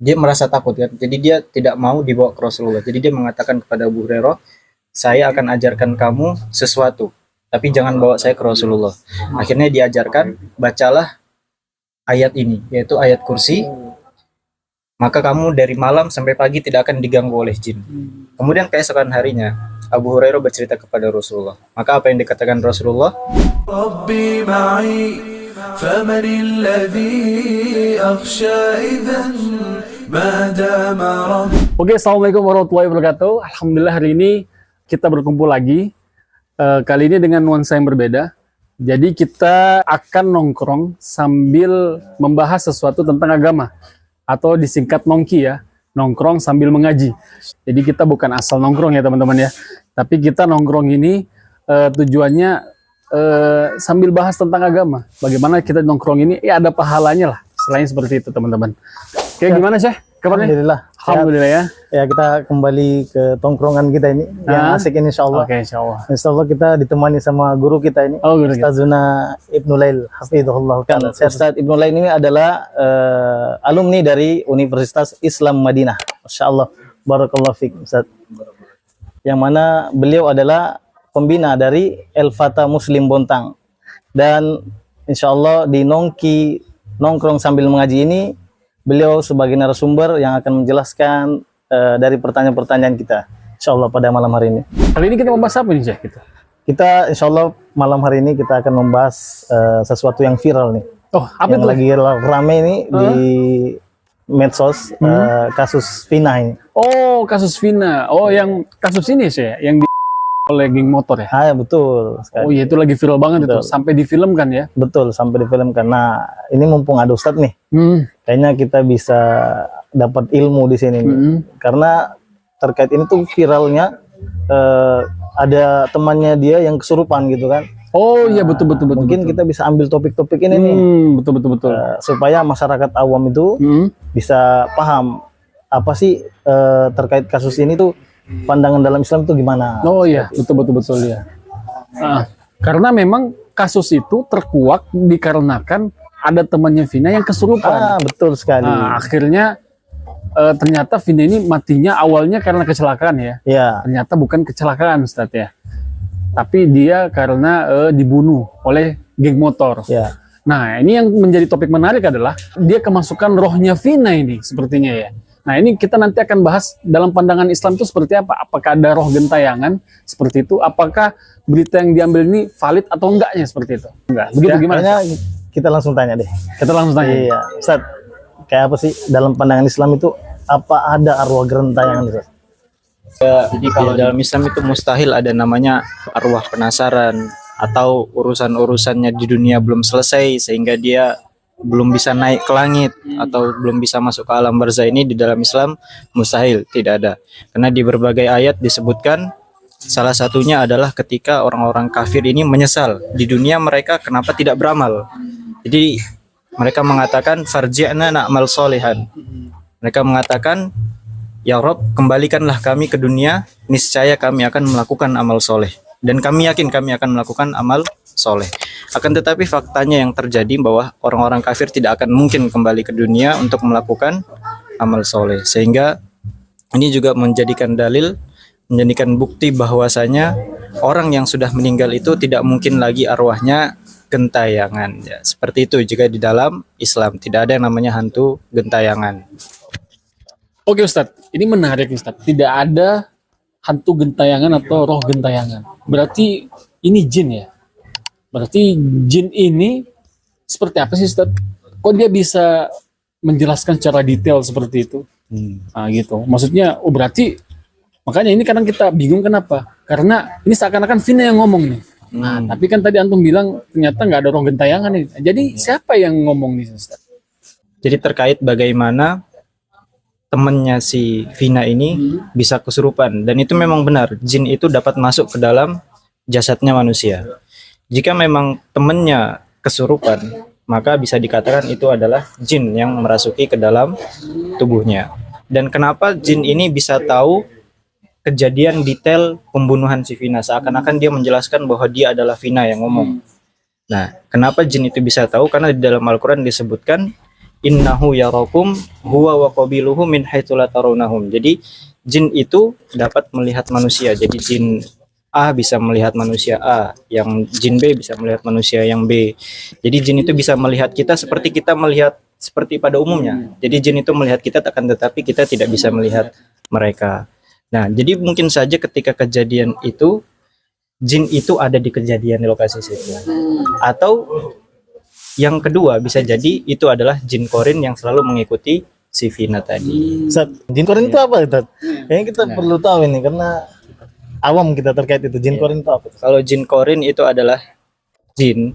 dia merasa takut kan. Jadi dia tidak mau dibawa ke Rasulullah. Jadi dia mengatakan kepada Abu Hurairah, saya akan ajarkan kamu sesuatu, tapi jangan bawa saya ke Rasulullah. Akhirnya diajarkan, bacalah ayat ini, yaitu ayat kursi, maka kamu dari malam sampai pagi tidak akan diganggu oleh jin. Kemudian keesokan harinya, Abu Hurairah bercerita kepada Rasulullah. Maka apa yang dikatakan Rasulullah? Rabbi ma'i faman alladhi akhsha idhan ma dama. Oke, assalamualaikum warahmatullahi wabarakatuh. Alhamdulillah hari ini kita berkumpul lagi. Kali ini dengan nuansa yang berbeda. Jadi kita akan nongkrong sambil membahas sesuatu tentang agama. Atau disingkat nongki ya, nongkrong sambil mengaji. Jadi kita bukan asal nongkrong ya teman-teman ya. Tapi kita nongkrong ini tujuannya sambil bahas tentang agama. Bagaimana kita nongkrong ini, ya ada pahalanya lah. Selain seperti itu teman-teman. Oke, gimana Syekh? Kabarnya? Alhamdulillah. Alhamdulillah ya. Ya, kita kembali ke tongkrongan kita ini yang asik ini insyaallah. Oke, insyaallah. Insyaallah kita ditemani sama guru kita ini, Ustazuna Ibnu Lail hafizahullah taala. Ustaz Ibnu Lail ini adalah alumni dari Universitas Islam Madinah. Masyaallah. Barakallahu fiik Ustaz. Yang mana beliau adalah pembina dari El Fatah Muslim Bontang. Dan insyaallah di nongkrong sambil mengaji ini beliau sebagai narasumber yang akan menjelaskan dari pertanyaan-pertanyaan kita, insyaallah pada malam hari ini. Kali ini kita membahas apa nih, Syekh? Kita insyaallah malam hari ini kita akan membahas sesuatu yang viral nih. Oh, apa yang itu? Lagi rame ini di medsos, kasus Vina ini. Oh, kasus Vina. Oh, yang kasus ini sih, yang oleh geng motor ya? Ah, betul sekali. Oh iya, itu lagi viral banget. Betul. Itu, sampai difilmkan ya? Betul, sampai difilmkan. Nah, ini mumpung ada Ustadz nih, kayaknya kita bisa dapat ilmu di sini nih. Karena terkait ini tuh viralnya ada temannya dia yang kesurupan gitu kan. Oh iya, betul. Mungkin kita bisa ambil topik-topik ini nih. Betul. Supaya masyarakat awam itu bisa paham apa sih terkait kasus ini tuh, pandangan dalam Islam itu gimana? Oh iya, betul ya. Karena memang kasus itu terkuak dikarenakan ada temannya Vina yang kesurupan. Betul sekali. Akhirnya ternyata Vina ini matinya awalnya karena kecelakaan ya. Iya. Ternyata bukan kecelakaan Ustaz ya. Tapi dia karena dibunuh oleh geng motor. Iya. Nah, ini yang menjadi topik menarik adalah dia kemasukan rohnya Vina ini sepertinya ya. Nah, ini kita nanti akan bahas dalam pandangan Islam itu seperti apa. Apakah ada roh gentayangan seperti itu? Apakah berita yang diambil ini valid atau enggaknya seperti itu? Enggak. Begitu ya, gimana? Kita langsung tanya deh. Kita langsung tanya. Iya, Ustaz. Kayak apa sih dalam pandangan Islam itu, apa ada arwah gentayangan itu? Ya, jadi kalau dalam Islam itu mustahil ada namanya arwah penasaran atau urusan-urusannya di dunia belum selesai sehingga dia belum bisa naik ke langit atau belum bisa masuk ke alam barzah. Ini di dalam Islam mustahil, tidak ada. Karena di berbagai ayat disebutkan, salah satunya adalah ketika orang-orang kafir ini menyesal di dunia mereka kenapa tidak beramal. Jadi mereka mengatakan farji'na na'mal solihan. Mereka mengatakan, ya Rob, kembalikanlah kami ke dunia, niscaya kami akan melakukan amal soleh. Dan kami yakin kami akan melakukan amal soleh. Akan tetapi faktanya yang terjadi bahwa orang-orang kafir tidak akan mungkin kembali ke dunia untuk melakukan amal soleh. Sehingga ini juga menjadikan dalil, menjadikan bukti bahwasanya orang yang sudah meninggal itu tidak mungkin lagi arwahnya gentayangan. Ya, seperti itu juga di dalam Islam. Tidak ada yang namanya hantu gentayangan. Oke Ustadz, ini menarik Ustadz. Tidak ada hantu gentayangan atau roh gentayangan. Berarti ini jin ya? Berarti jin ini seperti apa sih Ustadz? Kok dia bisa menjelaskan secara detail seperti itu? Nah gitu. Maksudnya, berarti makanya ini kadang kita bingung kenapa? Karena ini seakan-akan Vina yang ngomong nih. Nah, tapi kan tadi Antum bilang ternyata nggak ada roh gentayangan nih. Jadi siapa yang ngomong nih Ustadz? Jadi terkait bagaimana temannya si Vina ini bisa kesurupan, dan itu memang benar, jin itu dapat masuk ke dalam jasadnya manusia. Jika memang temannya kesurupan, maka bisa dikatakan itu adalah jin yang merasuki ke dalam tubuhnya. Dan kenapa jin ini bisa tahu kejadian detail pembunuhan si Vina, seakan-akan dia menjelaskan bahwa dia adalah Vina yang ngomong. Nah, kenapa jin itu bisa tahu? Karena di dalam Al-Quran disebutkan innahu yarakum huwa wa qabiluhu min haitsu la tarawnahum. Jadi jin itu dapat melihat manusia. Jadi jin A bisa melihat manusia A, yang jin B bisa melihat manusia yang B. Jadi jin itu bisa melihat kita seperti kita melihat seperti pada umumnya. Jadi jin itu melihat kita, akan tetapi kita tidak bisa melihat mereka. Nah, jadi mungkin saja ketika kejadian itu jin itu ada di kejadian di lokasi situ. Atau yang kedua bisa jadi itu adalah jin korin yang selalu mengikuti si Vina tadi. Ustaz, jin korin itu apa Ustaz? Kayaknya kita perlu tahu ini karena awam kita terkait itu. Jin korin itu apa? Kalau jin korin itu adalah jin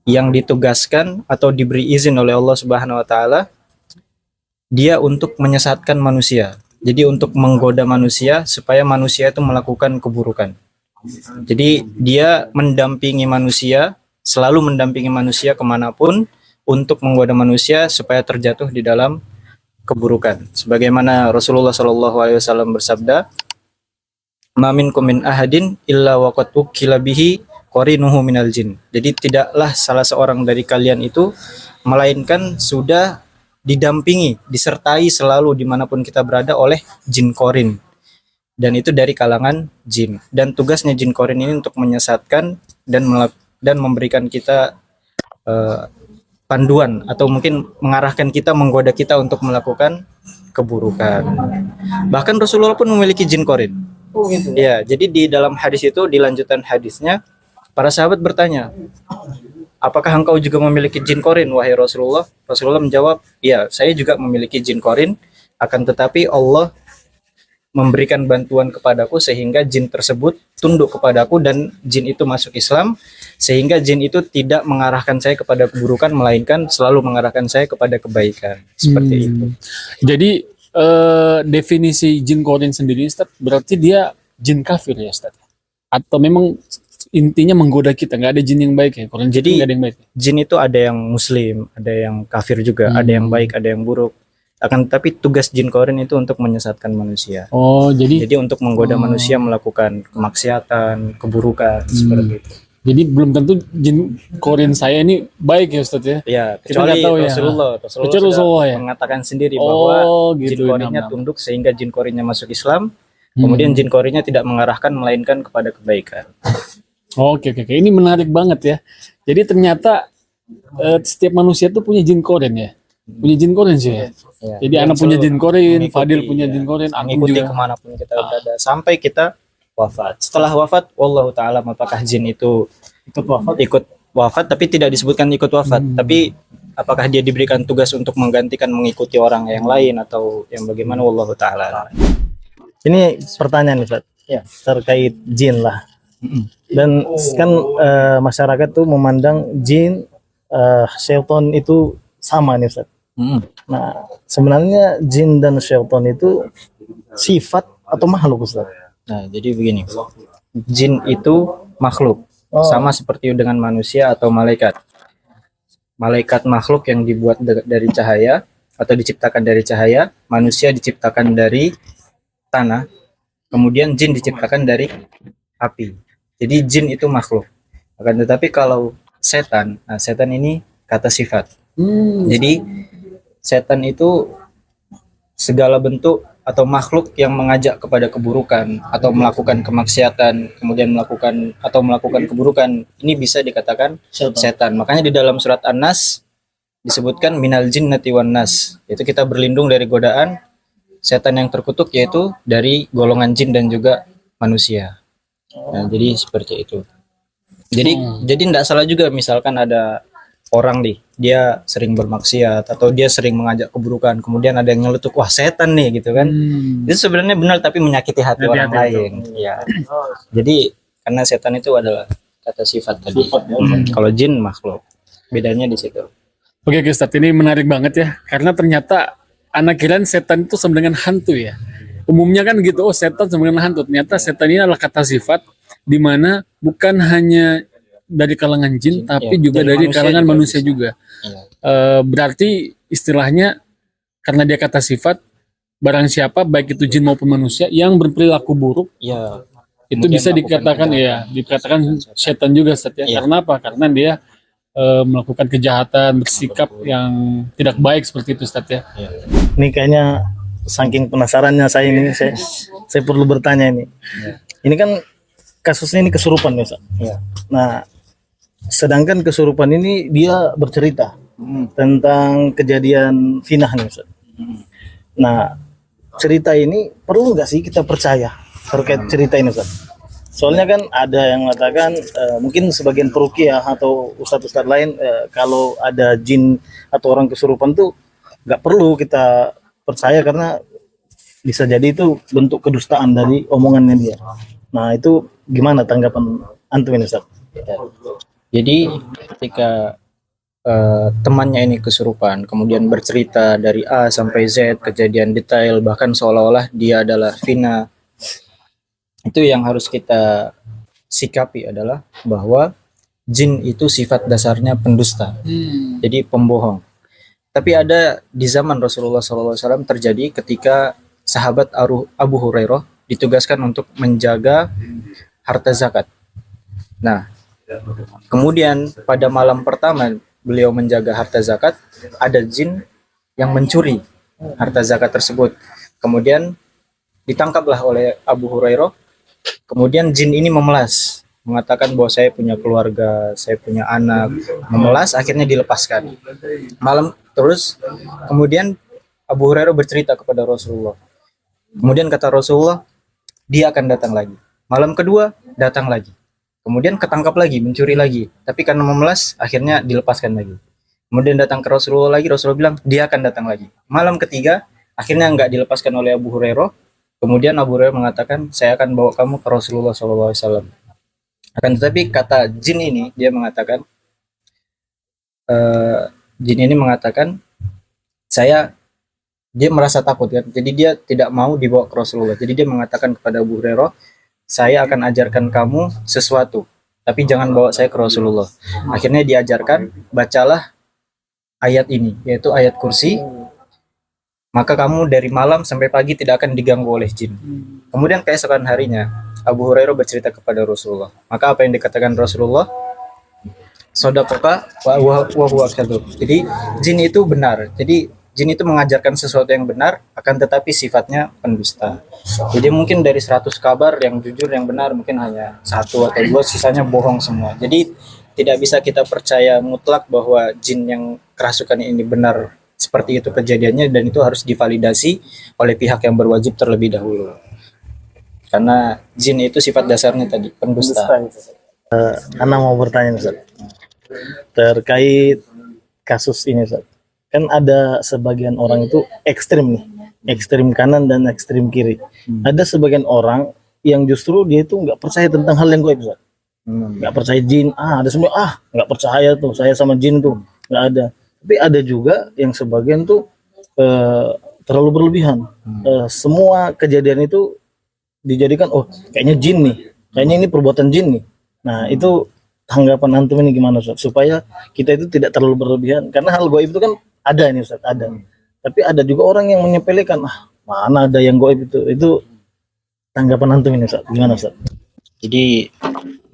yang ditugaskan atau diberi izin oleh Allah Subhanahu wa taala dia untuk menyesatkan manusia. Jadi untuk menggoda manusia supaya manusia itu melakukan keburukan. Jadi dia mendampingi manusia, selalu mendampingi manusia kemanapun untuk menggoda manusia supaya terjatuh di dalam keburukan. Sebagaimana Rasulullah SAW bersabda, "Ma minkum min ahadin illa waqad ukila bihi qarinuhu minal jin." Jadi tidaklah salah seorang dari kalian itu melainkan sudah didampingi, disertai selalu dimanapun kita berada oleh jin korin. Dan itu dari kalangan jin. Dan tugasnya jin korin ini untuk menyesatkan dan memberikan kita panduan atau mungkin mengarahkan kita, menggoda kita untuk melakukan keburukan. Bahkan Rasulullah pun memiliki jin korin. Oh gitu. Ya, jadi di dalam hadis itu, di lanjutan hadisnya, para sahabat bertanya, apakah engkau juga memiliki jin korin, wahai Rasulullah? Rasulullah menjawab, ya, saya juga memiliki jin korin, akan tetapi Allah memberikan bantuan kepadaku sehingga jin tersebut tunduk kepadaku dan jin itu masuk Islam, sehingga jin itu tidak mengarahkan saya kepada keburukan, melainkan selalu mengarahkan saya kepada kebaikan. Seperti itu. Jadi definisi jin korin sendiri, Ustaz, berarti dia jin kafir ya, Ustaz? Atau memang intinya menggoda kita, nggak ada jin yang baik ya? Korin Jadi nggak ada yang baik. jin itu ada yang muslim, ada yang kafir juga, ada yang baik, ada yang buruk. Akan tetapi tugas jin korin itu untuk menyesatkan manusia. Oh, jadi Jadi untuk menggoda manusia melakukan kemaksiatan, keburukan, seperti itu. jadi belum tentu jin korin saya ini baik ya, Ustaz ya? Ya, Kita kecuali nggak tahu ya. Rasulullah Kecuali sudah Rasulullah ya? mengatakan sendiri bahwa jin gitu. korinnya Nam-nam. tunduk sehingga jin korinnya masuk Islam. Kemudian jin korinnya tidak mengarahkan melainkan kepada kebaikan. Oke. Ini menarik banget ya. Jadi ternyata setiap manusia tuh punya jin korin ya? Punya jin korin sih ya? Ya, Jadi dan anak punya selalu jin korin, mengikuti, Fadil punya ya, jin korin, aku mengikuti juga. kemanapun kita berada sampai kita wafat. Setelah wafat, wallahu taala, apakah jin itu ikut wafat, tapi tidak disebutkan ikut wafat, tapi apakah dia diberikan tugas untuk menggantikan mengikuti orang yang lain atau yang bagaimana, wallahu taala. Ini pertanyaan nih Ustaz. Ya, terkait jin lah. Dan kan masyarakat tuh memandang jin, syaitan itu sama nih Ustaz. Nah, sebenarnya jin dan syaitan itu sifat atau makhluk Ustaz? Nah, jadi begini. Jin itu makhluk, sama seperti dengan manusia atau malaikat. Malaikat makhluk yang dibuat dari cahaya atau diciptakan dari cahaya, manusia diciptakan dari tanah, kemudian jin diciptakan dari api. Jadi jin itu makhluk. Akan tetapi kalau setan, nah setan ini kata sifat. Jadi setan itu segala bentuk atau makhluk yang mengajak kepada keburukan atau melakukan kemaksiatan, kemudian melakukan keburukan, ini bisa dikatakan setan. Makanya di dalam surat An-Nas disebutkan minal jinnati wan nas. Itu kita berlindung dari godaan setan yang terkutuk, yaitu dari golongan jin dan juga manusia. Nah, jadi seperti itu. Jadi tidak salah juga misalkan ada orang nih, dia sering bermaksiat atau dia sering mengajak keburukan, kemudian ada yang nyeletuk, wah setan nih gitu kan. Itu sebenarnya benar tapi menyakiti hati orang lain. Ya. Jadi karena setan itu adalah kata sifat tadi. Kalau jin makhluk. Bedanya di situ. Oke Ustaz, ini menarik banget ya. Karena ternyata anak kirain setan itu sama dengan hantu ya. Umumnya kan gitu, oh setan sama dengan hantu. Ternyata setan ini adalah kata sifat di mana bukan hanya dari kalangan jin, tapi juga dari kalangan manusia juga. Berarti istilahnya karena dia kata sifat, barang siapa baik itu jin maupun manusia yang berperilaku buruk, itu bisa dikatakan dikatakan setan juga Ustaz ya. Karena apa? Karena dia melakukan kejahatan, bersikap yang tidak baik seperti itu Ustaz ya. Ini kayaknya saking penasarannya saya ini, saya perlu bertanya ini. Ini kan kasusnya ini kesurupan ya, Ustaz. Nah, sedangkan kesurupan ini dia bercerita tentang kejadian finah nih, Ustaz. Nah, cerita ini perlu nggak sih kita percaya terkait cerita ini, Ustaz? Soalnya kan ada yang mengatakan mungkin sebagian peruqyah atau ustadz-ustadz lain kalau ada jin atau orang kesurupan tuh nggak perlu kita percaya karena bisa jadi itu bentuk kedustaan dari omongannya dia. Nah, itu gimana tanggapan antum ini, Ustaz? Jadi ketika temannya ini kesurupan, kemudian bercerita dari A sampai Z, kejadian detail, bahkan seolah-olah dia adalah Vina, itu yang harus kita sikapi adalah bahwa jin itu sifat dasarnya pendusta, jadi pembohong. Tapi ada di zaman Rasulullah SAW terjadi ketika sahabat Abu Hurairah ditugaskan untuk menjaga harta zakat. Nah, kemudian pada malam pertama beliau menjaga harta zakat, ada jin yang mencuri harta zakat tersebut. Kemudian ditangkaplah oleh Abu Hurairah. Kemudian jin ini memelas, mengatakan bahwa saya punya keluarga, saya punya anak, memelas, akhirnya dilepaskan. Malam terus, kemudian Abu Hurairah bercerita kepada Rasulullah. Kemudian kata Rasulullah, dia akan datang lagi. Malam kedua, datang lagi. Kemudian ketangkap lagi, mencuri lagi. Tapi karena memelas, akhirnya dilepaskan lagi. Kemudian datang ke Rasulullah lagi, Rasulullah bilang, dia akan datang lagi. Malam ketiga, akhirnya nggak dilepaskan oleh Abu Hurairah. Kemudian Abu Hurairah mengatakan, saya akan bawa kamu ke Rasulullah SAW. Akan tetapi kata jin ini, dia mengatakan, dia merasa takut kan. Jadi dia tidak mau dibawa ke Rasulullah. Jadi dia mengatakan kepada Abu Hurairah, saya akan ajarkan kamu sesuatu, tapi jangan bawa saya ke Rasulullah. Akhirnya diajarkan, bacalah ayat ini, yaitu ayat kursi. Maka kamu dari malam sampai pagi tidak akan diganggu oleh jin. Kemudian keesokan harinya, Abu Hurairah bercerita kepada Rasulullah. Maka apa yang dikatakan Rasulullah? Shadaqaka wa huwa kadzdzub. Jadi jin itu benar. Jadi jin itu mengajarkan sesuatu yang benar, akan tetapi sifatnya pendusta. Jadi mungkin dari 100 kabar yang jujur, yang benar, mungkin hanya 1 atau 2, sisanya bohong semua. Jadi tidak bisa kita percaya mutlak bahwa jin yang kerasukan ini benar seperti itu kejadiannya, dan itu harus divalidasi oleh pihak yang berwajib terlebih dahulu. Karena jin itu sifat dasarnya tadi pendusta. Ana mau bertanya, Ustaz, terkait kasus ini, Ustaz. Kan ada sebagian orang itu ekstrim nih, ekstrim kanan dan ekstrim kiri. Ada sebagian orang yang justru dia itu nggak percaya tentang hal yang gaib, Ustaz. Nggak percaya jin, ada semua nggak percaya tuh, saya sama jin tuh nggak ada. Tapi ada juga yang sebagian tuh terlalu berlebihan. Semua kejadian itu dijadikan, kayaknya jin nih, kayaknya ini perbuatan jin nih. Nah, itu tanggapan antum ini gimana, Ustaz? Supaya kita itu tidak terlalu berlebihan, karena hal gaib itu kan ada ini, Ustaz, ada. Tapi ada juga orang yang menyepelekan, mana ada yang gaib itu. Itu tanggapan antum ini, Ustaz, gimana, Ustaz? Jadi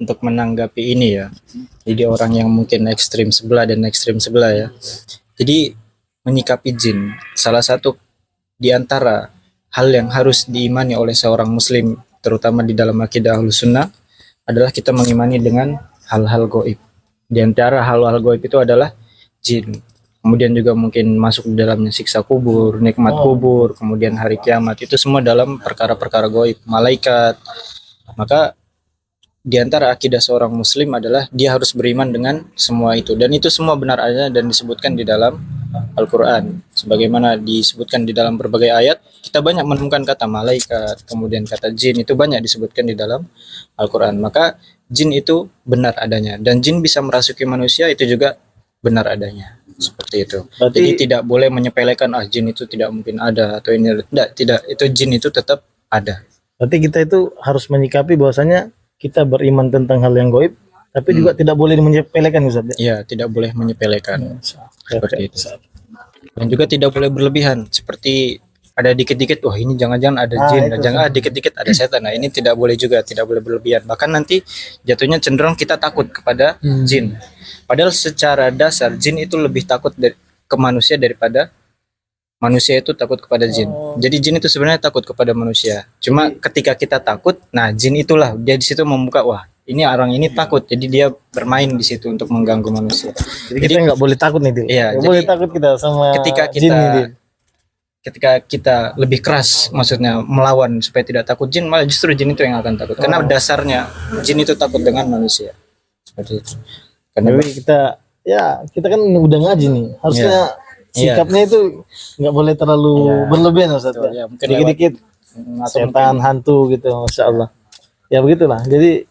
untuk menanggapi ini ya, jadi orang yang mungkin ekstrim sebelah dan ekstrim sebelah ya. Jadi menyikapi jin, salah satu di antara hal yang harus diimani oleh seorang muslim, terutama di dalam akidah Ahlus Sunnah, adalah kita mengimani dengan hal-hal gaib. Di antara hal-hal gaib itu adalah jin. Kemudian juga mungkin masuk di dalamnya siksa kubur, nikmat kubur, kemudian hari kiamat, itu semua dalam perkara-perkara gaib, malaikat. Maka di antara akidah seorang muslim adalah dia harus beriman dengan semua itu, dan itu semua benar adanya dan disebutkan di dalam Al-Quran. Sebagaimana disebutkan di dalam berbagai ayat, kita banyak menemukan kata malaikat, kemudian kata jin, itu banyak disebutkan di dalam Al-Quran. Maka jin itu benar adanya, dan jin bisa merasuki manusia, itu juga benar adanya. Seperti itu. Berarti, jadi tidak boleh menyepelekan jin itu tidak mungkin ada atau ini tidak, itu jin itu tetap ada. Berarti kita itu harus menyikapi bahwasanya kita beriman tentang hal yang gaib, tapi juga tidak boleh menyepelekan, Ustaz. Ya, tidak boleh menyepelekan. Seperti itu. Dan juga tidak boleh berlebihan, seperti ada dikit-dikit, wah ini jangan-jangan ada jin, jangan dikit-dikit ada setan. Nah ini tidak boleh juga, tidak boleh berlebihan. Bahkan nanti jatuhnya cenderung kita takut kepada jin. Padahal secara dasar jin itu lebih takut ke manusia daripada manusia itu takut kepada jin. Jadi jin itu sebenarnya takut kepada manusia. Cuma ketika kita takut, nah jin itulah dia di situ membuka, wah ini orang ini takut, jadi dia bermain di situ untuk mengganggu manusia. Jadi kita nggak boleh takut nih, Dil. Iya, Nggak boleh takut kita sama jin nih, Dil. Ketika kita lebih keras, maksudnya melawan supaya tidak takut jin, malah justru jin itu yang akan takut. Karena dasarnya jin itu takut dengan manusia. Seperti itu. Karena Jadi kita kan udah ngaji nih, harusnya sikapnya itu nggak boleh terlalu berlebihan, Ustaz. mungkin Dikit-dikit setan, hantu gitu, Masya Allah. Ya begitulah. Jadi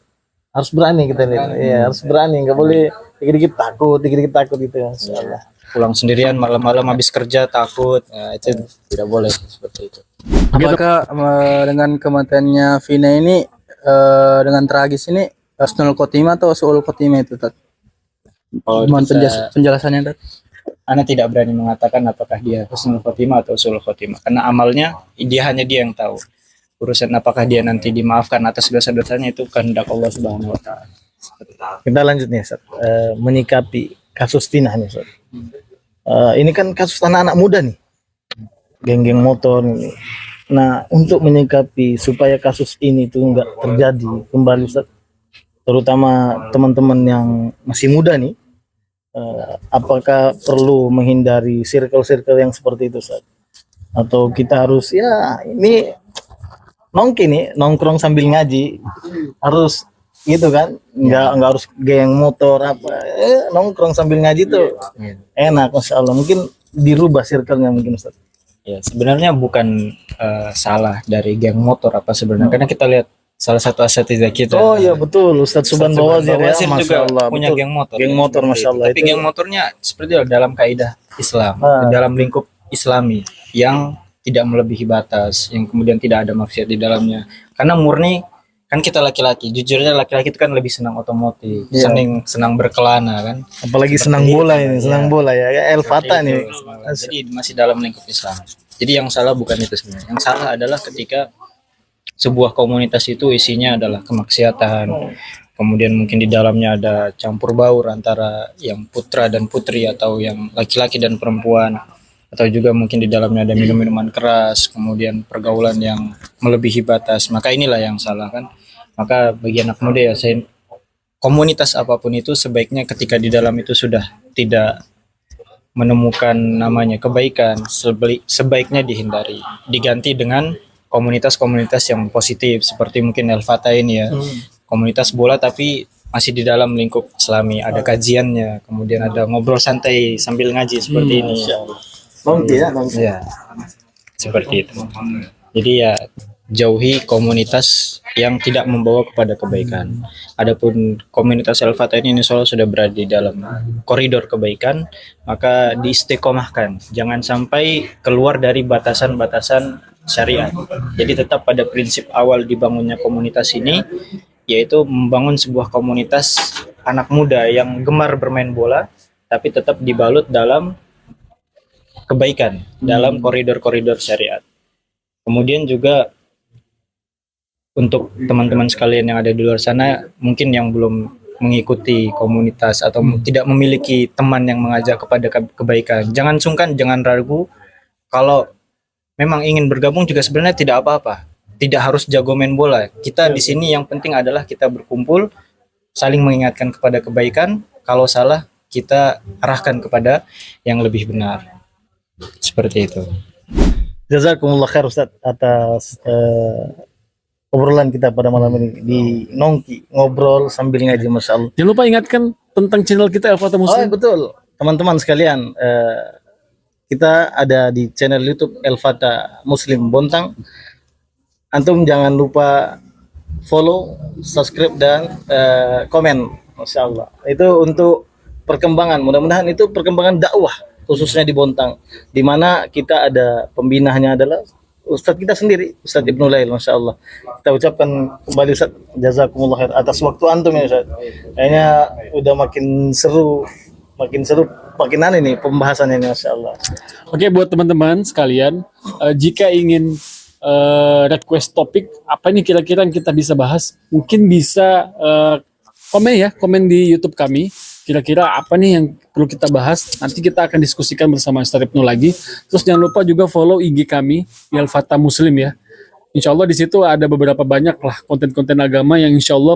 harus berani kita nih. Ya harus berani, nggak boleh dikit-dikit takut gitu, Masya Allah. pulang sendirian malam-malam habis kerja takut, nah, itu tidak boleh seperti itu. Apakah dengan kematiannya Vina ini dengan tragis ini Husnul Khotimah atau Su'ul Khotimah itu, Tat? Mohon penjelasannya, Tat. Ana tidak berani mengatakan apakah dia Husnul Khotimah atau Su'ul Khotimah, karena amalnya hanya dia yang tahu. Urusan apakah dia nanti dimaafkan atas dosa-dosanya itu kehendak Allah Subhanahu wa taala. Kita lanjut nih, Ustaz. Menyikapi kasus Tina nih, Ustaz. Ini kan kasus anak-anak muda nih, geng-geng motor nih. Nah, untuk menyikapi supaya kasus ini tuh nggak terjadi kembali, Ustaz, terutama teman-teman yang masih muda nih, apakah perlu menghindari circle-circle yang seperti itu, Ustaz? Atau kita harus ini nongkrong sambil ngaji, harus gitu kan, nggak harus geng motor nongkrong sambil ngaji tuh enak, Masya Allah. Mungkin dirubah circle-nya mungkin, Ustaz. Ya sebenarnya bukan salah dari geng motor apa sebenarnya, karena kita lihat salah satu asatidzah kita. Oh iya betul, Ustaz Subhan Bawazir ya, juga Masya Allah, punya betul. geng motor, Masya Allah. Tapi geng motornya seperti dalam kaidah Islam, dalam lingkup Islami yang tidak melebihi batas, yang kemudian tidak ada maksiat di dalamnya. Karena murni kan kita laki-laki, jujurnya laki-laki itu kan lebih senang otomotif, senang berkelana kan. Apalagi senang bola ini, senang bola ya, El Fatah nih. Jadi masih dalam lingkup Islam. Jadi yang salah bukan itu sebenarnya. Yang salah adalah ketika sebuah komunitas itu isinya adalah kemaksiatan. Kemudian mungkin di dalamnya ada campur baur antara yang putra dan putri, atau yang laki-laki dan perempuan, atau juga mungkin di dalamnya ada minum-minuman keras, kemudian pergaulan yang melebihi batas. Maka inilah yang salah kan. Maka bagi anak muda komunitas apapun itu sebaiknya ketika di dalam itu sudah tidak menemukan namanya kebaikan, sebaiknya dihindari, diganti dengan komunitas-komunitas yang positif seperti mungkin El Fatah ini ya, komunitas bola tapi masih di dalam lingkup Islami, ada kajiannya, kemudian ada ngobrol santai sambil ngaji seperti ini. Ya, seperti itu. Jadi ya jauhi komunitas yang tidak membawa kepada kebaikan. Adapun komunitas El Fatah ini insya Allah sudah berada di dalam koridor kebaikan, maka diistiqomahkan, jangan sampai keluar dari batasan-batasan syariat. Jadi tetap pada prinsip awal dibangunnya komunitas ini, yaitu membangun sebuah komunitas anak muda yang gemar bermain bola, tapi tetap dibalut dalam kebaikan, dalam koridor-koridor syariat. Kemudian juga untuk teman-teman sekalian yang ada di luar sana, mungkin yang belum mengikuti komunitas atau tidak memiliki teman yang mengajak kepada kebaikan, jangan sungkan, jangan ragu. Kalau memang ingin bergabung juga sebenarnya tidak apa-apa. Tidak harus jago main bola. Kita di sini yang penting adalah kita berkumpul, saling mengingatkan kepada kebaikan. Kalau salah, kita arahkan kepada yang lebih benar. Seperti itu. Jazakumullah khair, Ustaz, atas obrolan kita pada malam ini di Nongki, ngobrol sambil ngaji, Masya Allah. Jangan lupa ingatkan tentang channel kita El Fatah Muslim. Betul, teman-teman sekalian, kita ada di channel YouTube El Fatah Muslim Bontang. Antum jangan lupa follow, subscribe, dan komen, Masya Allah. Itu untuk perkembangan, mudah-mudahan itu perkembangan dakwah khususnya di Bontang, di mana kita ada pembinanya adalah Ustadz kita sendiri, Ustadz Ibnu Lail, Masya Allah. Kita ucapkan kembali, Ustadz, jazakumullah khair atas waktu antum ya, Ustadz. Kayaknya udah makin seru makin seru, makin aneh nih pembahasannya ini, Masya Allah. Oke, buat teman-teman sekalian, jika ingin request topik apa nih kira-kira yang kita bisa bahas, mungkin bisa komen di YouTube kami. Kira-kira apa nih yang perlu kita bahas? Nanti kita akan diskusikan bersama Ustaz Ibnu lagi. Terus jangan lupa juga follow IG kami, Al-Fatah Muslim ya. Insya Allah di situ ada beberapa banyak lah konten-konten agama yang insya Allah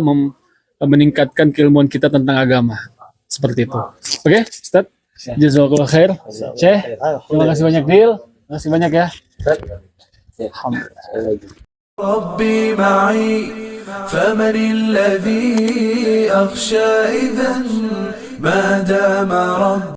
meningkatkan keilmuan kita tentang agama. Seperti itu. Oke, Ustaz? Jazakallah khair. Syekh, terima kasih banyak, Dil. Terima kasih banyak ya. ربي معي فمن الذي أخشى إذا ما دام ربي